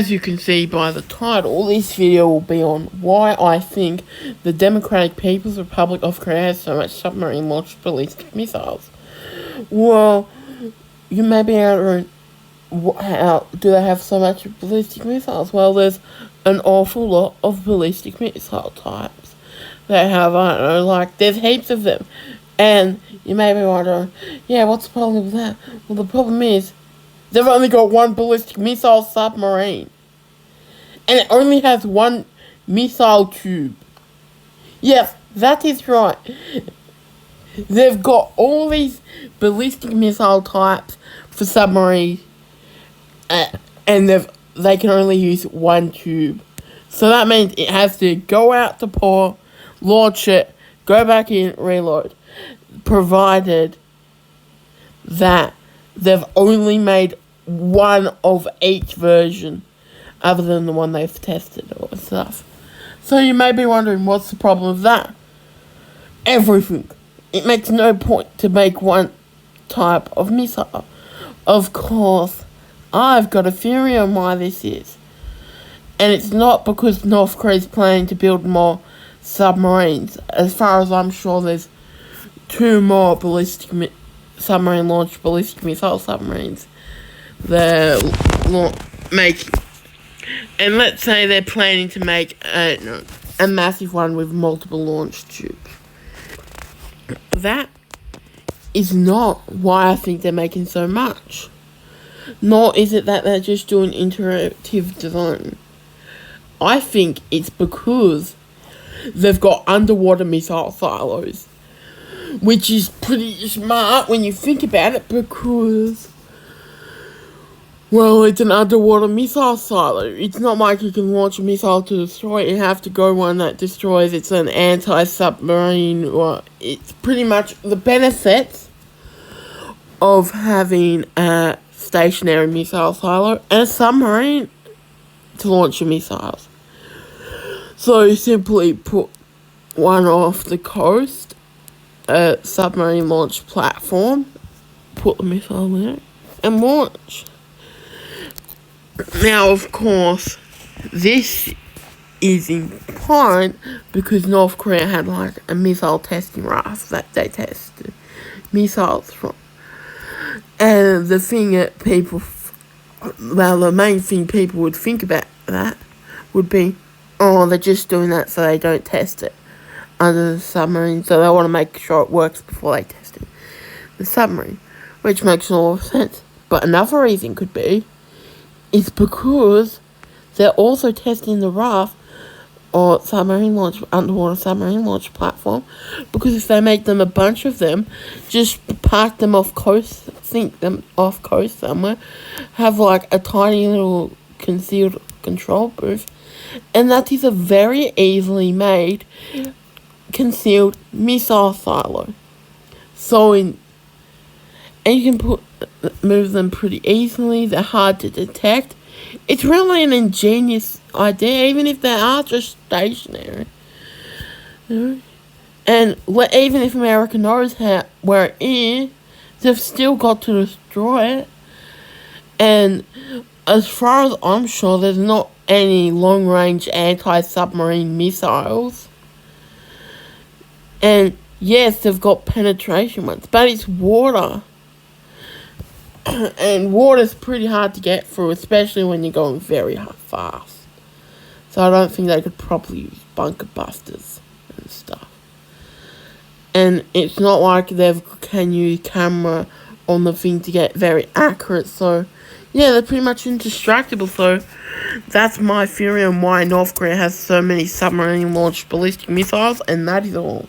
As you can see by the title, this video will be on why I think the Democratic People's Republic of Korea has so much submarine-launched ballistic missiles. Well, you may be wondering, how do they have so much ballistic missiles? Well, there's an awful lot of ballistic missile types. They have, I don't know, like, there's heaps of them. And you may be wondering, yeah, what's the problem with that? Well, the problem is, they've only got one ballistic missile submarine. And it only has one missile tube. Yes, that is right. They've got all these ballistic missile types for submarines. And they can only use one tube. So that means it has to go out to port, launch it, go back in, reload. Provided that they've only made one of each version other than the one they've tested or stuff. So you may be wondering, what's the problem with that? Everything. It makes no point to make one type of missile. Of course, I've got a theory on why this is. And it's not because North Korea's planning to build more submarines. As far as I'm sure, there's 2 more submarine-launched ballistic missile submarines they're making. And let's say they're planning to make a massive one with multiple launch tubes. That is not why I think they're making so much. Nor is it that they're just doing interactive design. I think it's because they've got underwater missile silos. Which is pretty smart when you think about it, because, well, it's an underwater missile silo. It's not like you can launch a missile to destroy it. You have to go one that destroys. It's an anti-submarine. Or it's pretty much the benefits of having a stationary missile silo and a submarine to launch your missiles. So you simply put one off the coast, a submarine launch platform, put the missile there, and launch. Now, of course, this is important because North Korea had like a missile testing raft that they tested missiles from. And the thing that the main thing people would think about that would be, oh, they're just doing that so they don't test it under the submarine, so they want to make sure it works before they test it. The submarine, which makes a lot of sense. But another reason could be, is because they're also testing the raft or underwater submarine launch platform, because if they make them a bunch of them, just park them off coast, sink them off coast somewhere, have like a tiny little concealed control booth, and that is a very easily made concealed missile silo. And you can move them pretty easily. They're hard to detect. It's really an ingenious idea, even if they are just stationary. And even if America knows where it is, they've still got to destroy it. And as far as I'm sure, there's not any long-range anti-submarine missiles. And yes, they've got penetration ones, but it's water. And water's pretty hard to get through, especially when you're going very fast. So I don't think they could properly use bunker busters and stuff. And it's not like they can use camera on the thing to get very accurate. So yeah, they're pretty much indestructible. So that's my theory on why North Korea has so many submarine-launched ballistic missiles, and that is all.